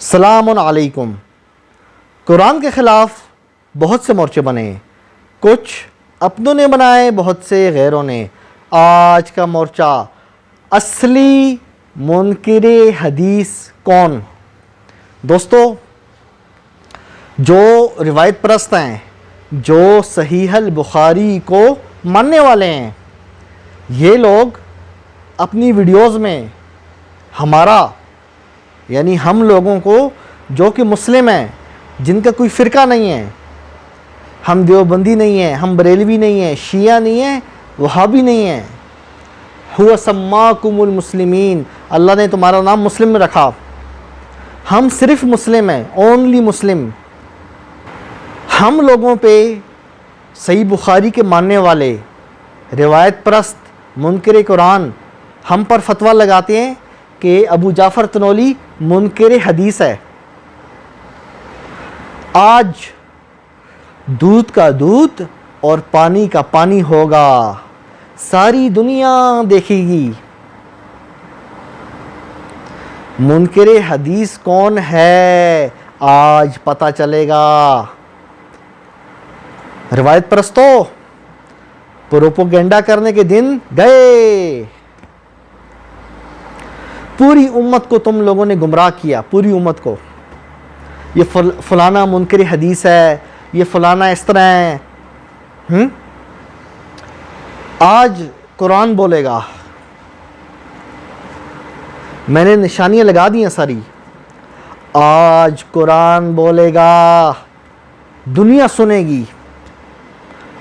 السلام علیکم۔ قرآن کے خلاف بہت سے مورچے بنے، کچھ اپنوں نے بنائے، بہت سے غیروں نے۔ آج کا مورچہ اصلی منکر حدیث کون؟ دوستو، جو روایت پرست ہیں، جو صحیح البخاری کو ماننے والے ہیں، یہ لوگ اپنی ویڈیوز میں ہمارا یعنی ہم لوگوں کو جو کہ مسلم ہیں، جن کا کوئی فرقہ نہیں ہے، ہم دیوبندی نہیں ہیں، ہم بریلوی نہیں ہیں، شیعہ نہیں ہیں، وہابی نہیں ہیں، هو سماکم المسلمین، اللہ نے تمہارا نام مسلم میں رکھا، ہم صرف مسلم ہیں، اونلی مسلم۔ ہم لوگوں پہ صحیح بخاری کے ماننے والے روایت پرست منکر قرآن ہم پر فتویٰ لگاتے ہیں کہ ابو جعفر تنولی منکر حدیث ہے۔ آج دودھ کا دودھ اور پانی کا پانی ہوگا، ساری دنیا دیکھے گی منکر حدیث کون ہے، آج پتہ چلے گا۔ روایت پرستو، پروپوگنڈا کرنے کے دن گئے۔ پوری امت کو تم لوگوں نے گمراہ کیا، پوری امت کو۔ یہ فلانا منکر حدیث ہے، یہ فلانا اس طرح ہے۔ آج قرآن بولے گا، میں نے نشانیاں لگا دی ہیں ساری۔ آج قرآن بولے گا، دنیا سنے گی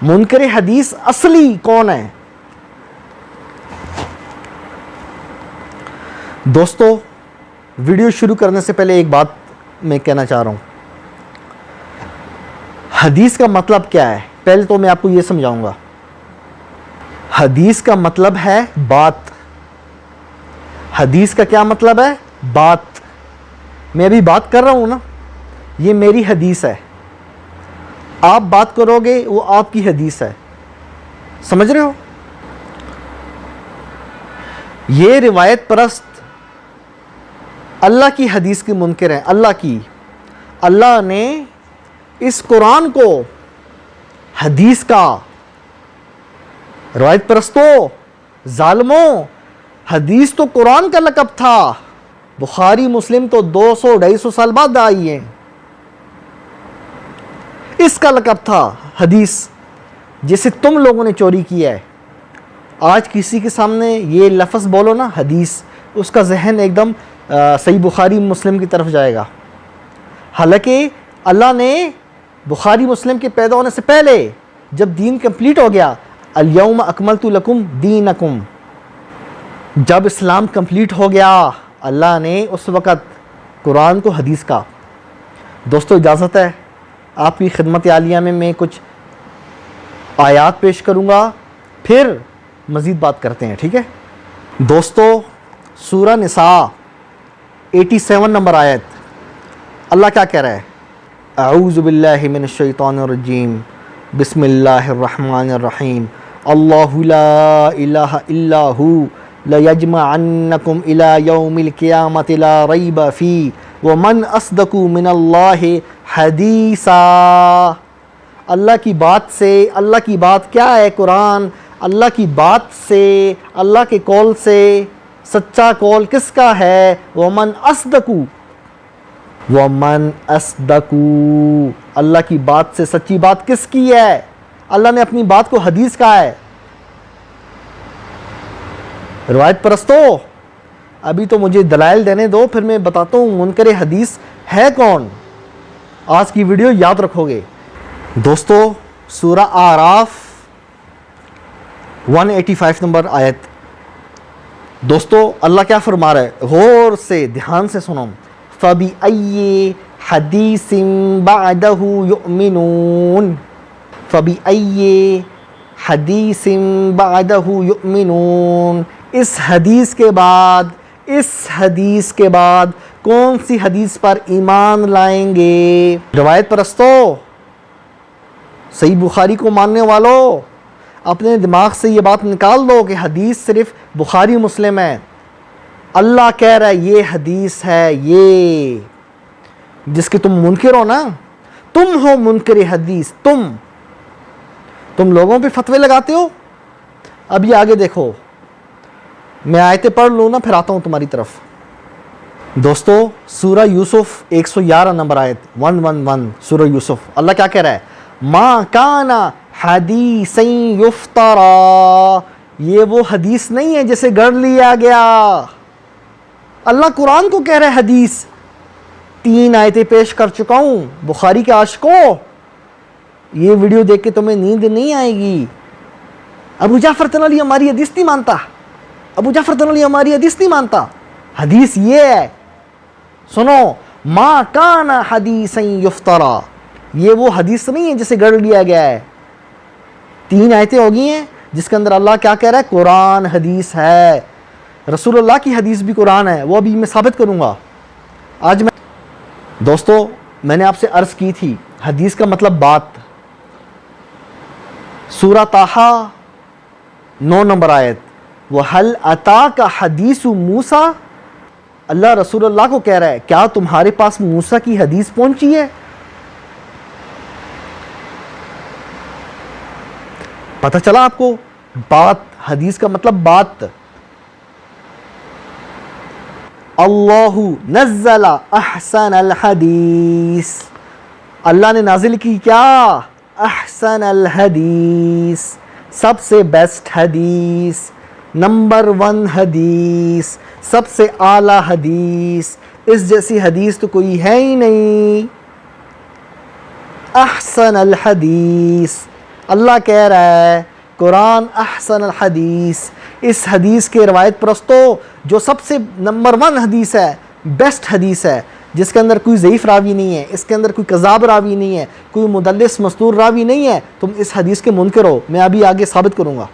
منکر حدیث اصلی کون ہے۔ دوستو، ویڈیو شروع کرنے سے پہلے ایک بات میں کہنا چاہ رہا ہوں۔ حدیث کا مطلب کیا ہے؟ پہلے تو میں آپ کو یہ سمجھاؤں گا۔ حدیث کا مطلب ہے بات۔ حدیث کا کیا مطلب ہے؟ بات۔ میں ابھی بات کر رہا ہوں نا، یہ میری حدیث ہے۔ آپ بات کرو گے، وہ آپ کی حدیث ہے۔ سمجھ رہے ہو؟ یہ روایت پرست اللہ کی حدیث کی منکر ہیں، اللہ کی۔ اللہ نے اس قرآن کو حدیث کا، روایت پرستوں، ظالموں، حدیث تو قرآن کا لقب تھا، بخاری مسلم تو 200-250 سال بعد آئی ہیں۔ اس کا لقب تھا حدیث، جسے تم لوگوں نے چوری کیا ہے۔ آج کسی کے سامنے یہ لفظ بولو نا حدیث، اس کا ذہن ایک دم صحیح بخاری مسلم کی طرف جائے گا۔ حالانکہ اللہ نے بخاری مسلم کے پیدا ہونے سے پہلے، جب دین کمپلیٹ ہو گیا، الیوم اکملت لکم دینکم، جب اسلام کمپلیٹ ہو گیا، اللہ نے اس وقت قرآن کو حدیث کا۔ دوستو، اجازت ہے آپ کی خدمت عالیہ میں کچھ آیات پیش کروں گا، پھر مزید بات کرتے ہیں، ٹھیک ہے؟ دوستو، سورہ نساء 87 نمبر آیت، اللہ کیا کہہ رہا ہے؟ اعوذ باللہ من الشیطان الرجیم، بسم اللہ الرحمن الرحیم، اللہ لا الہ الا ہو لیجمعنکم الی یوم القیامۃ لا ریب فیہ ومن اصدق من اللہ حدیثا۔ اللہ کی بات سے، اللہ کی بات کیا ہے؟ قرآن۔ اللہ کی بات سے، اللہ کے قول سے سچا قول کس کا ہے؟ ومن اصدقو، ومن اصدقو، اللہ کی بات سے سچی بات کس کی ہے؟ اللہ نے اپنی بات کو حدیث کہا ہے۔ روایت پرستو، ابھی تو مجھے دلائل دینے دو، پھر میں بتاتا ہوں منکر حدیث ہے کون۔ آج کی ویڈیو یاد رکھو گے۔ دوستو، سورہ اعراف 185 نمبر آیت۔ دوستو، اللہ کیا فرما رہا ہے؟ غور سے، دھیان سے سنو۔ فَبِأَيِّ حَدِيثٍ بَعْدَهُ يُؤْمِنُونَ، فَبِأَيِّ حَدِيثٍ بَعْدَهُ يُؤْمِنُونَ، اس حدیث کے بعد، اس حدیث کے بعد کون سی حدیث پر ایمان لائیں گے؟ روایت پرستو، صحیح بخاری کو ماننے والوں، اپنے دماغ سے یہ بات نکال دو کہ حدیث صرف بخاری مسلم ہے۔ اللہ کہہ رہا ہے یہ حدیث ہے، یہ جس کے تم منکر ہو نا, تم ہو منکر حدیث, تم لوگوں پہ فتوے لگاتے ہو. اب یہ آگے دیکھو, میں آیتیں پڑھ لوں نا پھر آتا ہوں تمہاری طرف. دوستو سورہ یوسف 111 نمبر آیت 111 سورہ یوسف, اللہ کیا کہہ رہا ہے؟ ما کان حدیثا یفترا, یہ وہ حدیث نہیں ہے جسے گڑھ لیا گیا. اللہ قرآن کو کہہ رہا ہے حدیث. 3 آیتیں پیش کر چکا ہوں. بخاری کے عاشقوں, یہ ویڈیو دیکھ کے تمہیں نیند نہیں آئے گی. ابو جعفر طنطاوی ہماری حدیث نہیں مانتا, ابو جعفر طنطاوی ہماری حدیث نہیں مانتا. حدیث یہ ہے, سنو, ما کان حدیثا یفترا, یہ وہ حدیث نہیں ہے جسے گڑھ لیا گیا ہے. 3 آیتیں ہو گئی ہیں جس کے اندر اللہ کیا کہہ رہا ہے؟ قرآن حدیث ہے. رسول اللہ کی حدیث بھی قرآن ہے, وہ ابھی میں ثابت کروں گا. آج دوستو میں نے آپ سے عرض کی تھی حدیث کا مطلب بات. سورہ طٰہٰ 9 نمبر آیت, وَهَلْ أَتَاكَ حَدِيثُ مُوسَىٰ, اللہ رسول اللہ کو کہہ رہا ہے کیا تمہارے پاس موسیٰ کی حدیث پہنچی ہے؟ پتہ چلا آپ کو بات, حدیث کا مطلب بات. اللہ نزل احسن الحدیث, اللہ نے نازل کی کیا؟ احسن الحدیث, سب سے بیسٹ حدیث, نمبر 1 حدیث, سب سے اعلیٰ حدیث, اس جیسی حدیث تو کوئی ہے ہی نہیں. احسن الحدیث, اللہ کہہ رہا ہے قرآن احسن الحدیث, اس حدیث کے روایت پرستو جو سب سے نمبر 1 حدیث ہے, بیسٹ حدیث ہے, جس کے اندر کوئی ضعیف راوی نہیں ہے, اس کے اندر کوئی کذاب راوی نہیں ہے, کوئی مدلس مستور راوی نہیں ہے, تم اس حدیث کے منکر ہو. میں ابھی آگے ثابت کروں گا.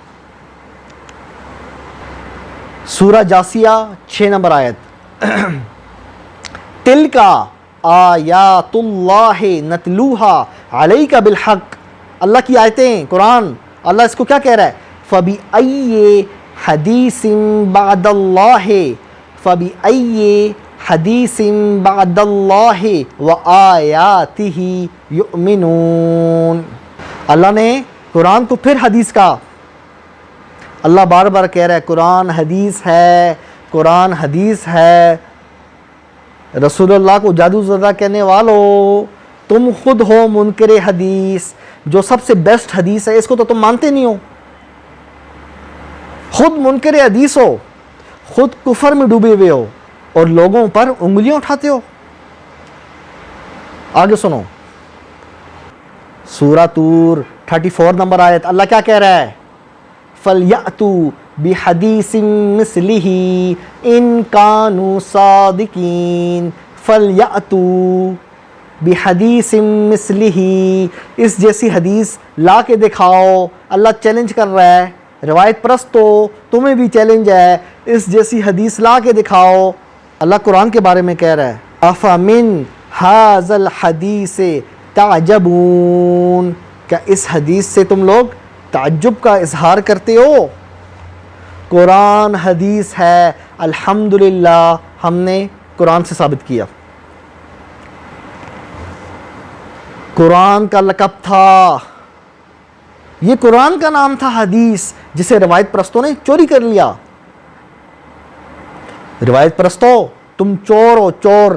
سورہ جاسیہ 6 نمبر آیت, تلکا آیات اللہ نتلوہا علیک بالحق, اللہ کی آیتیں قرآن, اللہ اس کو کیا کہہ رہا ہے؟ فَبِأَيِّ حَدِيثٍ بَعْدَ اللَّهِ فَبِأَيِّ حَدِيثٍ بَعْدَ اللَّهِ وَآيَاتِهِ يُؤْمِنُونَ. اللہ نے قرآن کو پھر حدیث کا, اللہ بار بار کہہ رہا ہے قرآن حدیث ہے, قرآن حدیث ہے. رسول اللہ کو جادو زدہ کہنے والو, تم خود ہو منکر حدیث. جو سب سے بیسٹ حدیث ہے اس کو تو تم مانتے نہیں ہو, خود منکر حدیث ہو, خود کفر میں ڈوبے ہوئے ہو, اور لوگوں پر انگلیاں اٹھاتے ہو. آگے سنو, سورہ طور 34 نمبر آیت, اللہ کیا کہہ رہا ہے؟ فَلْيَأْتُوا بِحَدِيثٍ مِثْلِهِ إِن كَانُوا صَادِقِينَ. فَلْيَأْتُوا بِحَدِيثٍ مِثْلِهِ, اس جیسی حدیث لا کے دکھاؤ. اللہ چیلنج کر رہا ہے, روایت پرستو تمہیں بھی چیلنج ہے, اس جیسی حدیث لا کے دکھاؤ. اللہ قرآن کے بارے میں کہہ رہا ہے أَفَمِنْ هَذَا الْحَدِيثِ تَعْجَبُونَ, کیا اس حدیث سے تم لوگ تعجب کا اظہار کرتے ہو؟ قرآن حدیث ہے, الحمدللہ ہم نے قرآن سے ثابت کیا. قرآن کا لقب تھا, یہ قرآن کا نام تھا حدیث, جسے روایت پرستوں نے چوری کر لیا. روایت پرستوں تم چور ہو, چور,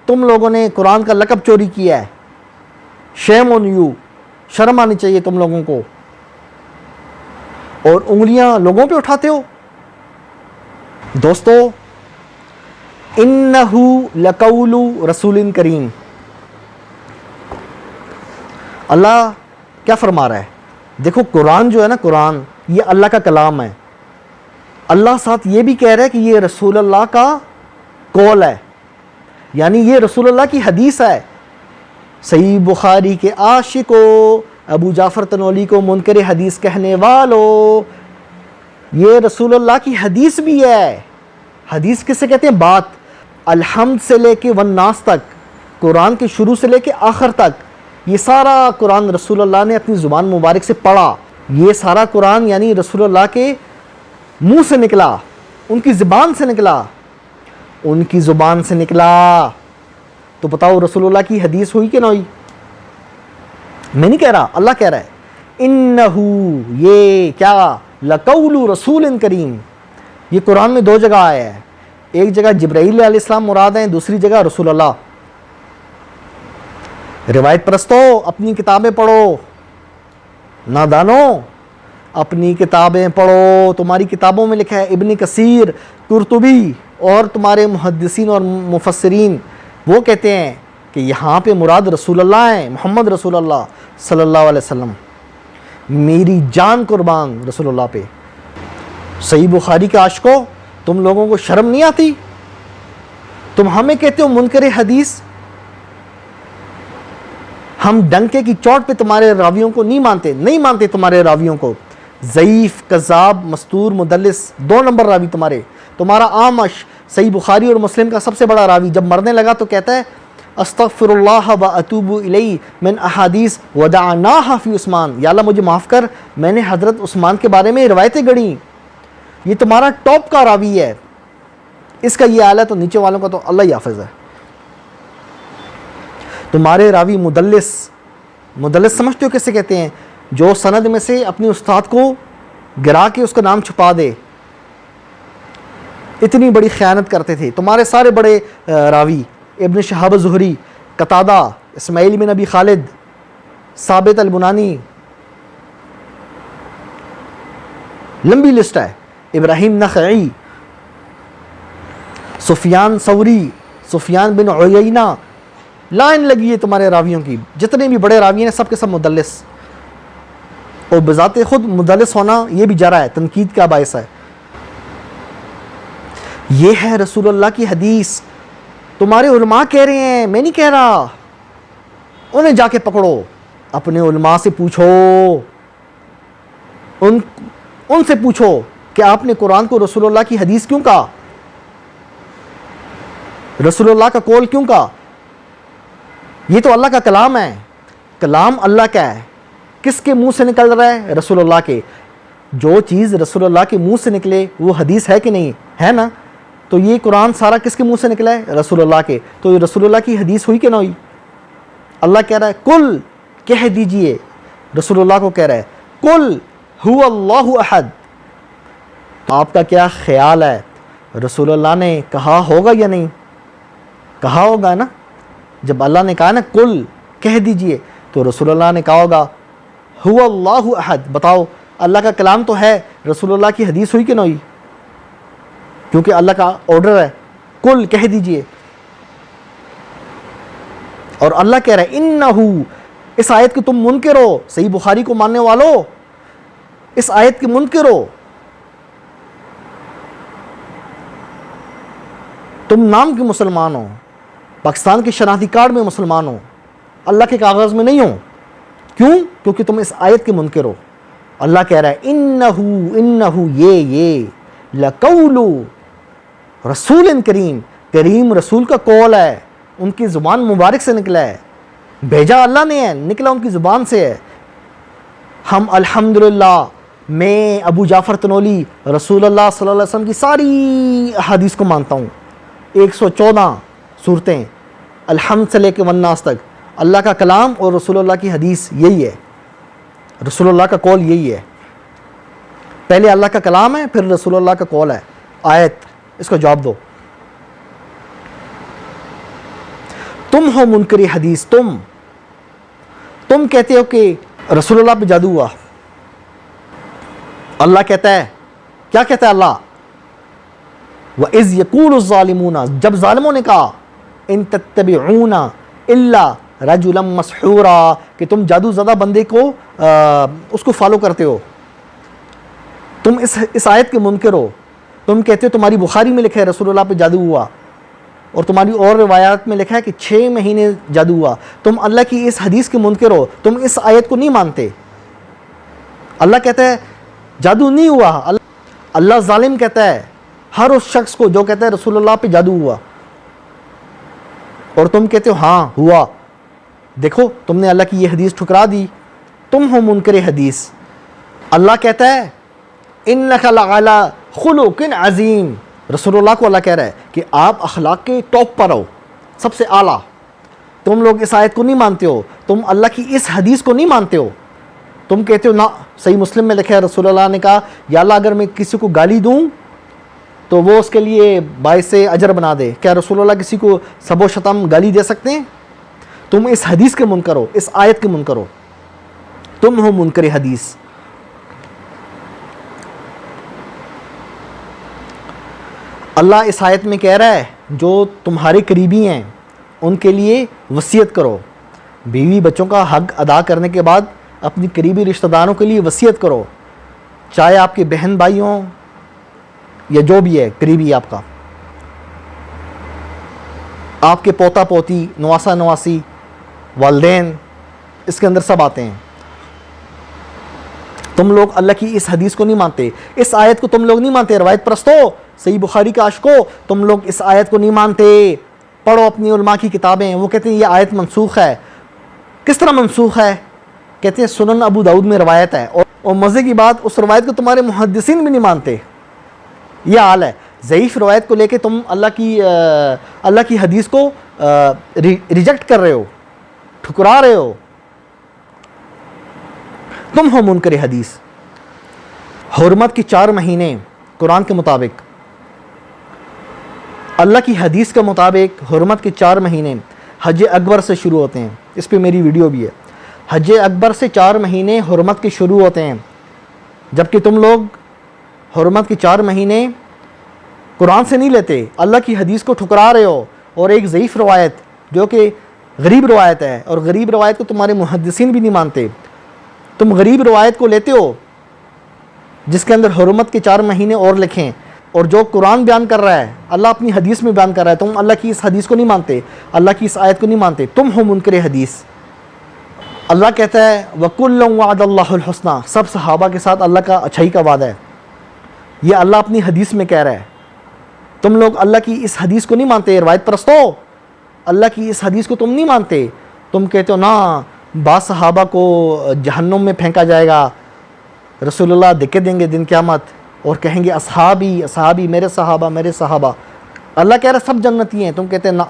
تم لوگوں نے قرآن کا لقب چوری کیا ہے. شیم آن یو, شرم آنی چاہیے تم لوگوں کو, اور انگلیاں لوگوں پہ اٹھاتے ہو. دوستو انہو لقول رسول کریم, اللہ کیا فرما رہا ہے؟ دیکھو قرآن جو ہے نا, قرآن یہ اللہ کا کلام ہے. اللہ ساتھ یہ بھی کہہ رہا ہے کہ یہ رسول اللہ کا قول ہے, یعنی یہ رسول اللہ کی حدیث ہے. صحیح بخاری کے عاشقو, ابو جعفر طنطاوی کو منکر حدیث کہنے والو, یہ رسول اللہ کی حدیث بھی ہے. حدیث کسے کہتے ہیں؟ بات. الحمد سے لے کے والناس تک, قرآن کے شروع سے لے کے آخر تک, یہ سارا قرآن رسول اللہ نے اپنی زبان مبارک سے پڑھا. یہ سارا قرآن یعنی رسول اللہ کے منہ سے نکلا, ان کی زبان سے نکلا, ان کی زبان سے نکلا. تو بتاؤ رسول اللہ کی حدیث ہوئی کہ نہ ہوئی؟ میں نہیں کہہ رہا، اللہ کہہ رہا ہے انہو، یہ کیا، لقول رسول کریم. یہ قرآن میں 2 جگہ آیا ہے، ایک جگہ جبرائیل علیہ السلام مراد ہیں، دوسری جگہ رسول اللہ. روایت پرستو اپنی کتابیں پڑھو، نادانو اپنی کتابیں پڑھو. تمہاری کتابوں میں لکھا ہے، ابن کثیر، قرطبی اور تمہارے محدثین اور مفسرین وہ کہتے ہیں کہ یہاں پہ مراد رسول اللہ ہیں، محمد رسول اللہ صلی اللہ علیہ وسلم. میری جان قربان رسول اللہ پہ. صحیح بخاری کے عاشقوں، تم لوگوں کو شرم نہیں آتی؟ تم ہمیں کہتے ہو منکر حدیث، ہم ڈنکے کی چوٹ پہ تمہارے راویوں کو نہیں مانتے تمہارے راویوں کو. ضعیف، کذاب، مستور، مدلس، 2 نمبر راوی تمہارا اعمش صحیح بخاری اور مسلم کا سب سے بڑا راوی جب مرنے لگا تو کہتا ہے استغفر اللہ و اتوب الیہ من احادیث ودعناها فی عثمان. یا اللہ مجھے معاف کر، میں نے حضرت عثمان کے بارے میں روایتیں گڑیں. یہ تمہارا ٹاپ کا راوی ہے، اس کا یہ حال ہے تو نیچے والوں کا تو اللہ ہی حافظ ہے. تمہارے راوی مدلس سمجھتے ہو کیسے کہتے ہیں؟ جو سند میں سے اپنے استاد کو گرا کے اس کا نام چھپا دے. اتنی بڑی خیانت کرتے تھے تمہارے سارے بڑے راوی، ابن شہاب زہری، قتادہ، اسماعیل بن ابی خالد، ثابت البنانی، لمبی لسٹ ہے، ابراہیم نخعی، سفیان ثوری، سفیان بن عیینہ، لائن لگی ہے تمہارے راویوں کی. جتنے بھی بڑے راوی ہیں سب کے سب مدلس، اور بذات خود مدلس ہونا یہ بھی جرا ہے، تنقید کا باعث ہے. یہ ہے رسول اللہ کی حدیث. تمہارے علماء کہہ رہے ہیں، میں نہیں کہہ رہا. انہیں جا کے پکڑو، اپنے علماء سے پوچھو، ان سے پوچھو کہ آپ نے قرآن کو رسول اللہ کی حدیث کیوں کہا، رسول اللہ کا قول کیوں کہا؟ یہ تو اللہ کا کلام ہے، کلام اللہ کا ہے. کس کے منہ سے نکل رہا ہے؟ رسول اللہ کے. جو چیز رسول اللہ کے منہ سے نکلے وہ حدیث ہے کہ نہیں ہے نا؟ تو یہ قرآن سارا کس کے منہ سے نکلا ہے؟ رسول اللہ کے. تو یہ رسول اللہ کی حدیث ہوئی کہ نہ ہوئی؟ اللہ کہہ رہا ہے کل، کہہ دیجئے، رسول اللہ کو کہہ رہا ہے کل هو اللہ احد. آپ کا کیا خیال ہے، رسول اللہ نے کہا ہوگا یا نہیں؟ کہا ہوگا نا. جب اللہ نے کہا نا کل، کہہ دیجئے، تو رسول اللہ نے کہا ہوگا هو اللہ احد. بتاؤ، اللہ کا کلام تو ہے، رسول اللہ کی حدیث ہوئی کہ نہ ہوئی؟ کیونکہ اللہ کا آرڈر ہے کل، کہہ دیجئے. اور اللہ کہہ رہا ہے انہو، اس آیت کے تم منکر ہو، صحیح بخاری کو ماننے والو، اس آیت کے منکر ہو. تم نام کے مسلمان ہو، پاکستان کے شناختی کارڈ میں مسلمان ہو، اللہ کے کاغذ میں نہیں ہو. کیوں؟ کیونکہ تم اس آیت کے منکر ہو. اللہ کہہ رہا ہے انہو، یہ لقول رسول کریم رسول کا قول ہے، ان کی زبان مبارک سے نکلا ہے، بھیجا اللہ نے ہے، نکلا ان کی زبان سے ہے. ہم الحمدللہ، میں ابو جعفر تنولی رسول اللہ صلی اللہ علیہ وسلم کی ساری احادیث کو مانتا ہوں. 114 صورتیں الحمد سے لے کے والناس تک اللہ کا کلام اور رسول اللہ کی حدیث یہی ہے، رسول اللہ کا قول یہی ہے. پہلے اللہ کا کلام ہے، پھر رسول اللہ کا قول ہے. آیت، اس کا جواب دو. تم ہو منکر حدیث. تم کہتے ہو کہ رسول اللہ پہ جادو ہوا. اللہ کہتا ہے، کیا کہتا ہے اللہ؟ وَإِذْ يَقُولُ الظَّالِمُونَ، جب ظالموں نے کہا إِن تَتَّبِعُونَ إِلَّا رَجُلًا مَسْحُورًا، کہ تم جادو زدہ بندے کو اس کو فالو کرتے ہو. تم اس آیت کے منکر ہو. تم کہتے ہو تمہاری بخاری میں لکھا ہے رسول اللہ پہ جادو ہوا، اور تمہاری اور روایات میں لکھا ہے کہ 6 مہینے جادو ہوا. تم اللہ کی اس حدیث کے منکر ہو، تم اس آیت کو نہیں مانتے. اللہ کہتا ہے جادو نہیں ہوا. اللہ ظالم کہتا ہے ہر اس شخص کو جو کہتا ہے رسول اللہ پہ جادو ہوا، اور تم کہتے ہو ہاں ہوا. دیکھو، تم نے اللہ کی یہ حدیث ٹھکرا دی. تم ہو منکر حدیث. اللہ کہتا ہے انک لعلی خلق عظیم. رسول اللہ کو اللہ کہہ رہا ہے کہ آپ اخلاق کے ٹاپ پر ہو، سب سے اعلیٰ. تم لوگ اس آیت کو نہیں مانتے ہو, تم اللہ کی اس حدیث کو نہیں مانتے ہو. تم کہتے ہو نا, صحیح مسلم میں لکھا ہے رسول اللہ نے کہا یا اللہ اگر میں کسی کو گالی دوں تو وہ اس کے لیے باعث اجر بنا دے. کیا رسول اللہ کسی کو سب و شتم گالی دے سکتے ہیں؟ تم اس حدیث کے منکر ہو, اس آیت کے منکر ہو, تم ہو منکر حدیث. اللہ اس آیت میں کہہ رہا ہے جو تمہارے قریبی ہیں ان کے لیے وصیت کرو. بیوی بچوں کا حق ادا کرنے کے بعد اپنی قریبی رشتہ داروں کے لیے وصیت کرو, چاہے آپ کے بہن بھائی ہوں یا جو بھی ہے قریبی آپ کا, آپ کے پوتا پوتی, نواسا نواسی, والدین, اس کے اندر سب آتے ہیں. تم لوگ اللہ کی اس حدیث کو نہیں مانتے, اس آیت کو تم لوگ نہیں مانتے. روایت پرستو, صحیح بخاری کا عاشقو, تم لوگ اس آیت کو نہیں مانتے. پڑھو اپنی علماء کی کتابیں, وہ کہتے ہیں یہ آیت منسوخ ہے. کس طرح منسوخ ہے؟ کہتے ہیں سنن ابو داؤد میں روایت ہے, اور مزے کی بات اس روایت کو تمہارے محدثین بھی نہیں مانتے. یہ حال ہے. ضعیف روایت کو لے کے تم اللہ کی حدیث کو ریجیکٹ کر رہے ہو, ٹھکرا رہے ہو. تم ہو منکر حدیث. حرمت کی 4 مہینے قرآن کے مطابق, اللہ کی حدیث کے مطابق حرمت کے 4 مہینے حج اکبر سے شروع ہوتے ہیں. اس پہ میری ویڈیو بھی ہے. حج اکبر سے 4 مہینے حرمت کے شروع ہوتے ہیں, جبکہ تم لوگ حرمت کے 4 مہینے قرآن سے نہیں لیتے, اللہ کی حدیث کو ٹھکرا رہے ہو. اور ایک ضعیف روایت جو کہ غریب روایت ہے, اور غریب روایت کو تمہارے محدثین بھی نہیں مانتے. تم غریب روایت کو لیتے ہو جس کے اندر حرمت کے 4 مہینے اور لکھیں, اور جو قرآن بیان کر رہا ہے اللہ اپنی حدیث میں بیان کر رہا ہے. تم اللہ کی اس حدیث کو نہیں مانتے, اللہ کی اس آیت کو نہیں مانتے. تم ہو منکر حدیث. اللہ کہتا ہے وَكُلًّا وَعَدَ اللَّهُ الْحُسْنَى, سب صحابہ کے ساتھ اللہ کا اچھائی کا وعدہ ہے. یہ اللہ اپنی حدیث میں کہہ رہا ہے. تم لوگ اللہ کی اس حدیث کو نہیں مانتے. روایت پرستو, اللہ کی اس حدیث کو تم نہیں مانتے. تم کہتے ہو نا بعض صحابہ کو جہنم میں پھینکا جائے گا, رسول اللہ دھکے دیں گے دن قیامت اور کہیں گے اصحابی اصحابی, میرے صحابہ میرے صحابہ. اللہ کہہ رہا ہے سب جنتی ہیں. تم کہتے ہیں نا.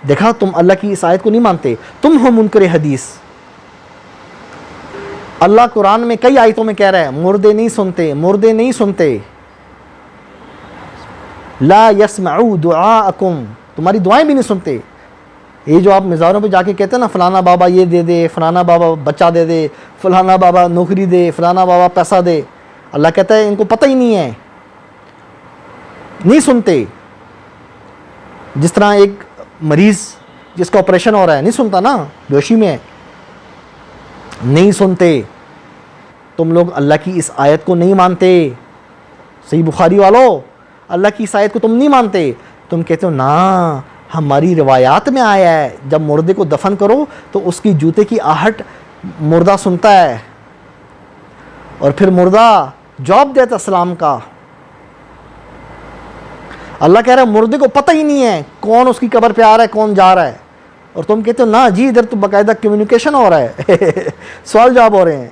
دیکھا, تم اللہ کی اس آیت کو نہیں مانتے. تم ہو منکر حدیث. اللہ قرآن میں کئی آیتوں میں کہہ رہا ہے مردے نہیں سنتے, مردے نہیں سنتے. لا يسمعوا دعاءکم, تمہاری دعائیں بھی نہیں سنتے. یہ جو آپ مزاروں پہ جا کے کہتے ہیں نا فلانا بابا یہ دے دے, فلانا بابا بچہ دے دے, فلانا بابا نوکری دے, فلانا بابا پیسہ دے, اللہ کہتا ہے ان کو پتہ ہی نہیں ہے, نہیں سنتے. جس طرح ایک مریض جس کا آپریشن ہو رہا ہے نہیں سنتا نا, بیہوشی میں ہے, نہیں سنتے. تم لوگ اللہ کی اس آیت کو نہیں مانتے. صحیح بخاری والو, اللہ کی اس آیت کو تم نہیں مانتے. تم کہتے ہو نا ہماری روایات میں آیا ہے جب مردے کو دفن کرو تو اس کی جوتے کی آہٹ مردہ سنتا ہے, اور پھر مردہ جواب دیتا سلام کا. اللہ کہہ رہا ہے مردے کو پتہ ہی نہیں ہے کون اس کی قبر پہ آ رہا ہے کون جا رہا ہے, اور تم کہتے ہو نا جی ادھر تو باقاعدہ کمیونیکیشن ہو رہا ہے, سوال جواب ہو رہے ہیں.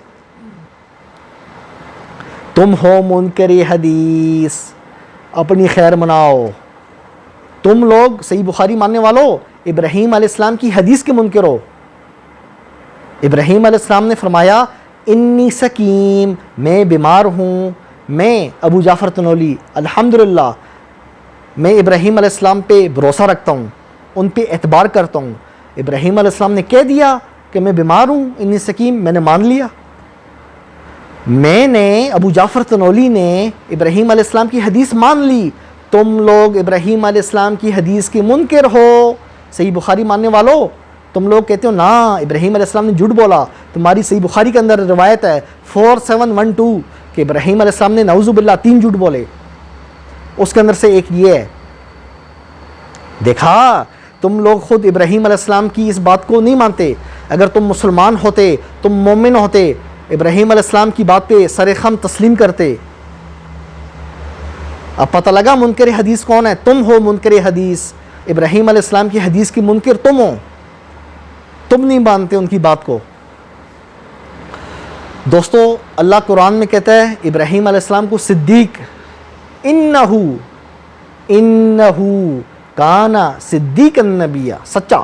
تم ہو منکر حدیث, اپنی خیر مناؤ. تم لوگ صحیح بخاری ماننے والو ابراہیم علیہ السلام کی حدیث کے منکر ہو. ابراہیم علیہ السلام نے فرمایا انی سکیم, میں بیمار ہوں. میں ابو جعفر تنولی الحمدللہ میں ابراہیم علیہ السلام پہ بھروسہ رکھتا ہوں, ان پہ اعتبار کرتا ہوں. ابراہیم علیہ السلام نے کہہ دیا کہ میں بیمار ہوں, انی سکیم, میں نے مان لیا. میں نے ابو جعفر تنولی نے ابراہیم علیہ السلام کی حدیث مان لی. تم لوگ ابراہیم علیہ السلام کی حدیث کے منکر ہو. صحیح بخاری ماننے والو, تم لوگ کہتے ہو نا ابراہیم علیہ السلام نے جھوٹ بولا. تمہاری صحیح بخاری کے اندر روایت ہے 4712 کہ ابراہیم علیہ السلام نے نعوذ باللہ 3 جھوٹ بولے. اس کے اندر سے ایک یہ ہے. دیکھا, تم لوگ خود ابراہیم علیہ السلام کی اس بات کو نہیں مانتے. اگر تم مسلمان ہوتے, تم مومن ہوتے, ابراہیم علیہ السلام کی بات پہ سر خم تسلیم کرتے. اب پتہ لگا منکر حدیث کون ہے. تم ہو منکر حدیث. ابراہیم علیہ السلام کی حدیث کی منکر تم ہو, تم نہیں مانتے ان کی بات کو. دوستو, اللہ قرآن میں کہتا ہے ابراہیم علیہ السلام کو صدیق, انہو کانا صدیق النبی, سچا.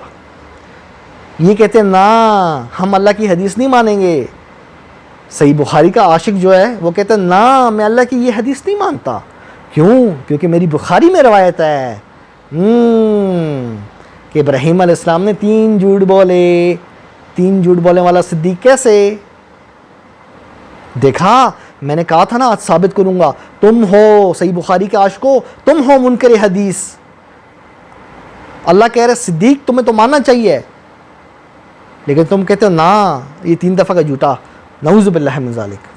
یہ کہتے ہیں نا ہم اللہ کی حدیث نہیں مانیں گے. صحیح بخاری کا عاشق جو ہے وہ کہتا ہے نا میں اللہ کی یہ حدیث نہیں مانتا. کیوں؟ کیونکہ میری بخاری میں روایت ہے کہ ابراہیم علیہ السلام نے 3 جھوٹ بولے. 3 جھوٹ بولنے والا صدیق کیسے؟ دیکھا میں نے کہا تھا نا آج ثابت کروں گا. تم ہو صحیح بخاری کے عاشقو، تم ہو منکر حدیث. اللہ کہہ رہے صدیق تمہیں تو ماننا چاہیے، لیکن تم کہتے ہو نا یہ 3 دفعہ کا جھوٹا. نعوذ باللہ من ذالک.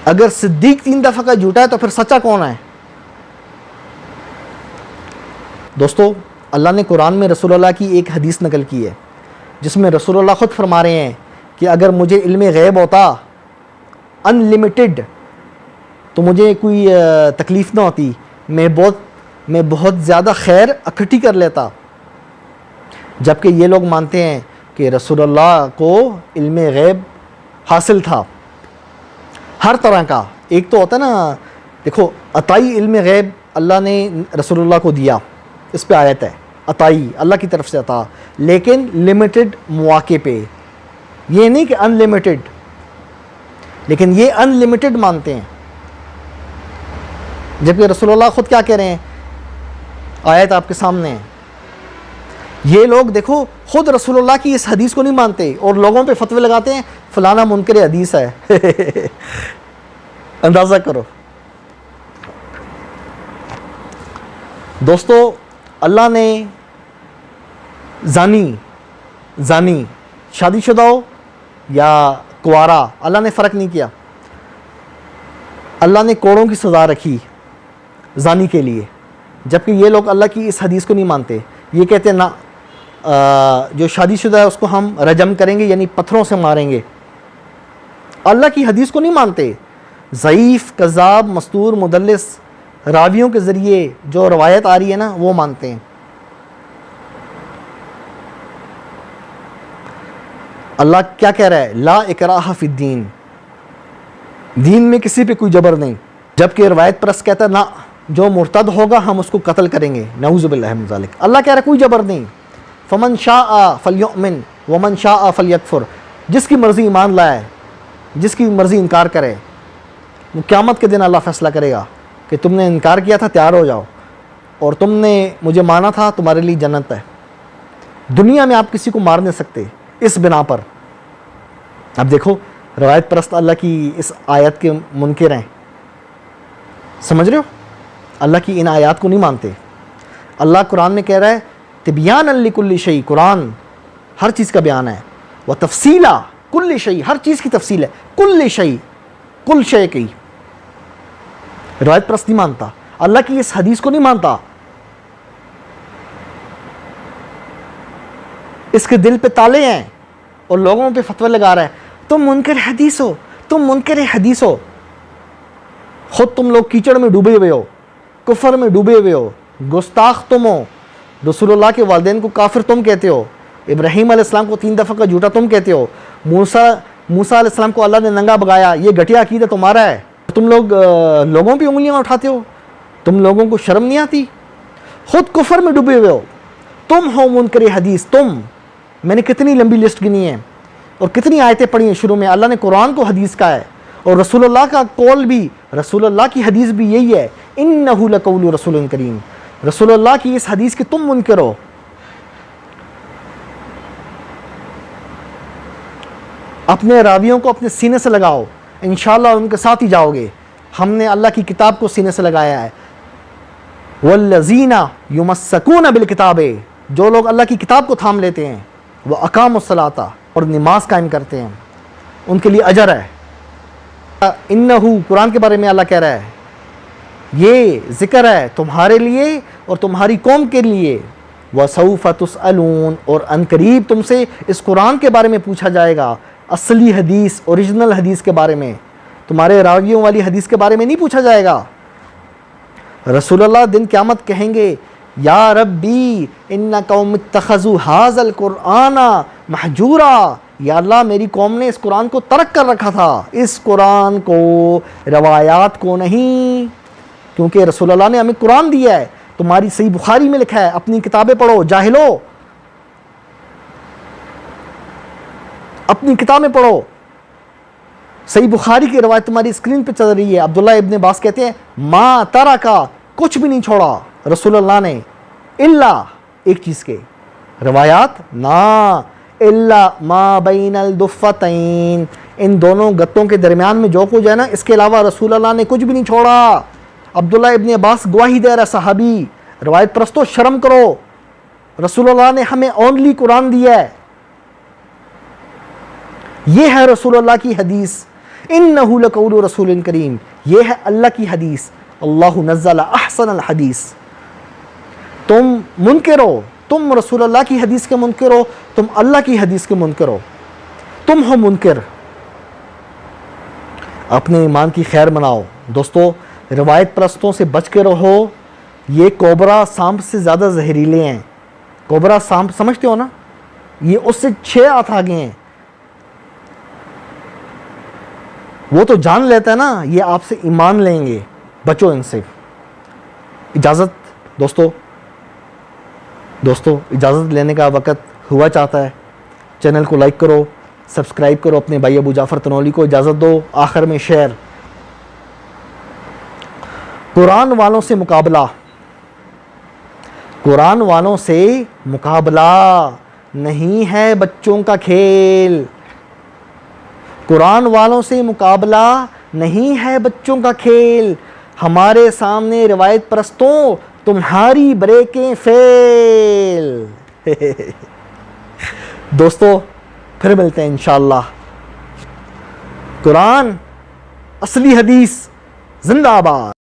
اگر صدیق 3 دفعہ کا جھوٹا ہے تو پھر سچا کون ہے؟ دوستو اللہ نے قرآن میں رسول اللہ کی ایک حدیث نقل کی ہے جس میں رسول اللہ خود فرما رہے ہیں کہ اگر مجھے علم غیب ہوتا ان لمیٹڈ تو مجھے کوئی تکلیف نہ ہوتی، میں بہت زیادہ خیر اکٹھی کر لیتا. جبکہ یہ لوگ مانتے ہیں کہ رسول اللہ کو علم غیب حاصل تھا ہر طرح کا. ایک تو ہوتا ہے نا، دیکھو عطائی علم غیب اللہ نے رسول اللہ کو دیا، اس پہ آیت ہے عطائی اللہ کی طرف سے عطا، لیکن لمیٹڈ مواقع پہ. یہ نہیں کہ ان لمیٹڈ، لیکن یہ ان لمیٹڈ مانتے ہیں. جبکہ رسول اللہ خود کیا کہہ رہے ہیں؟ آیت آپ کے سامنے ہے. یہ لوگ دیکھو خود رسول اللہ کی اس حدیث کو نہیں مانتے اور لوگوں پہ فتوے لگاتے ہیں فلانا منکر حدیث ہے. اندازہ کرو دوستو، اللہ نے زانی شادی شدہ ہو یا کوارا، اللہ نے فرق نہیں کیا. اللہ نے کوڑوں کی سزا رکھی زانی کے لیے. جبکہ یہ لوگ اللہ کی اس حدیث کو نہیں مانتے. یہ کہتے ہیں نا جو شادی شدہ ہے اس کو ہم رجم کریں گے، یعنی پتھروں سے ماریں گے. اللہ کی حدیث کو نہیں مانتے. ضعیف، کذاب، مستور، مدلس راویوں کے ذریعے جو روایت آ رہی ہے نا وہ مانتے ہیں. اللہ کیا کہہ رہا ہے؟ لا اکراہ فی الدین، دین میں کسی پہ کوئی جبر نہیں. جبکہ روایت پرست کہتا ہے نا جو مرتد ہوگا ہم اس کو قتل کریں گے. نعوذ باللہ من ذالک. اللہ کہہ رہا ہے کوئی جبر نہیں. فمن شاء فلیؤمن ومن شاء فلیکفر. جس کی مرضی ایمان لائے، جس کی مرضی انکار کرے. وہ قیامت کے دن اللہ فیصلہ کرے گا کہ تم نے انکار کیا تھا، تیار ہو جاؤ، اور تم نے مجھے مانا تھا، تمہارے لیے جنت ہے. دنیا میں آپ کسی کو مار نہیں سکتے اس بنا پر. اب دیکھو روایت پرست اللہ کی اس آیت کے منکر ہیں. سمجھ رہے ہو؟ اللہ کی ان آیات کو نہیں مانتے. اللہ قرآن میں کہہ رہا ہے تبیانا لکل شیء، قرآن ہر چیز کا بیان ہے. وتفصیلا کل شیء، ہر چیز کی تفصیل ہے. کل شیء، کل شے کی. روایت پرست نہیں مانتا، اللہ کی اس حدیث کو نہیں مانتا. اس کے دل پہ تالے ہیں اور لوگوں پہ فتوی لگا رہا ہے تم منکر حدیث ہو، تم منکر حدیث ہو. خود تم لوگ کیچڑ میں ڈوبے ہوئے ہو، کفر میں ڈوبے ہوئے ہو، گستاخ تم ہو. رسول اللہ کے والدین کو کافر تم کہتے ہو. ابراہیم علیہ السلام کو 3 دفعہ کا جھوٹا تم کہتے ہو. موسیٰ علیہ السلام کو اللہ نے ننگا بگایا. یہ گھٹیا عقیدہ تمہارا ہے. تم لوگ لوگوں پہ انگلیاں اٹھاتے ہو. تم لوگوں کو شرم نہیں آتی؟ خود کفر میں ڈوبے ہوئے ہو. تم ہو منکر حدیث. تم، میں نے کتنی لمبی لسٹ گنی ہے اور کتنی آیتیں پڑھی ہیں. شروع میں اللہ نے قرآن کو حدیث کہا ہے اور رسول اللہ کا قول بھی، رسول اللہ کی حدیث بھی یہی ہے انہ لقول رسول کریم. رسول اللہ کی اس حدیث کے تم منکر ہو. اپنے راویوں کو اپنے سینے سے لگاؤ، انشاءاللہ ان کے ساتھ ہی جاؤ گے. ہم نے اللہ کی کتاب کو سینے سے لگایا ہے. والذین یمسکون بالکتاب، جو لوگ اللہ کی کتاب کو تھام لیتے ہیں، وہ اقاموا الصلاۃ، اور نماز قائم کرتے ہیں، ان کے لیے اجر ہے. انہو، قرآن کے بارے میں اللہ کہہ رہا ہے یہ ذکر ہے تمہارے لیے اور تمہاری قوم کے لیے. وسوف تسألون، اور ان قریب تم سے اس قرآن کے بارے میں پوچھا جائے گا. اصلی حدیث، اوریجنل حدیث کے بارے میں، تمہارے راویوں والی حدیث کے بارے میں نہیں پوچھا جائے گا. رسول اللہ دن قیامت کہیں گے یا ربی ان قوم اتخذوا ھذا القرآن مہجورا. یا اللہ میری قوم نے اس قرآن کو ترک کر رکھا تھا، اس قرآن کو، روایات کو نہیں. کیونکہ رسول اللہ نے ہمیں قرآن دیا ہے. تمہاری صحیح بخاری میں لکھا ہے اپنی کتابیں پڑھو جاہلو. اپنی کتابیں پڑھو. صحیح بخاری کی روایت تمہاری اسکرین پہ چل رہی ہے. عبداللہ ابن عباس کہتے ہیں ما ترکا، کچھ بھی نہیں چھوڑا رسول اللہ نے الا ایک چیز کے. روایات نا الا ما بین الدفتین، ان دونوں گتوں کے درمیان میں جو کچھ ہے نا اس کے علاوہ رسول اللہ نے کچھ بھی نہیں چھوڑا. عبداللہ ابن عباس گواہی دے رہا صحابی. روایت پرستو شرم کرو، رسول اللہ نے ہمیں اونلی قرآن دیا ہے. یہ ہے رسول اللہ کی حدیث. انہ لقول رسول کریم، یہ ہے اللہ کی حدیث. اللہ نزل احسن الحدیث. تم منکر ہو، تم رسول اللہ کی حدیث کے منکر ہو، تم اللہ کی حدیث کے منکر ہو، تم ہو منکر. اپنے ایمان کی خیر مناؤ دوستو. روایت پرستوں سے بچ کے رہو. یہ کوبرا سانپ سے زیادہ زہریلے ہیں. کوبرا سانپ سمجھتے ہو نا، یہ اس سے 6 ہاتھ آگے ہیں. وہ تو جان لیتا ہے نا، یہ آپ سے ایمان لیں گے. بچو ان سے. اجازت دوستو اجازت لینے کا وقت ہوا چاہتا ہے. چینل کو لائک کرو، سبسکرائب کرو، اپنے بھائی ابو جعفر تنولی کو اجازت دو. آخر میں شعر. قرآن والوں سے مقابلہ، قرآن والوں سے مقابلہ نہیں ہے بچوں کا کھیل. قرآن والوں سے مقابلہ نہیں ہے بچوں کا کھیل. ہمارے سامنے روایت پرستوں تمہاری بریکیں فیل. دوستو پھر ملتے ہیں انشاءاللہ. قرآن اصلی حدیث زندہ باد.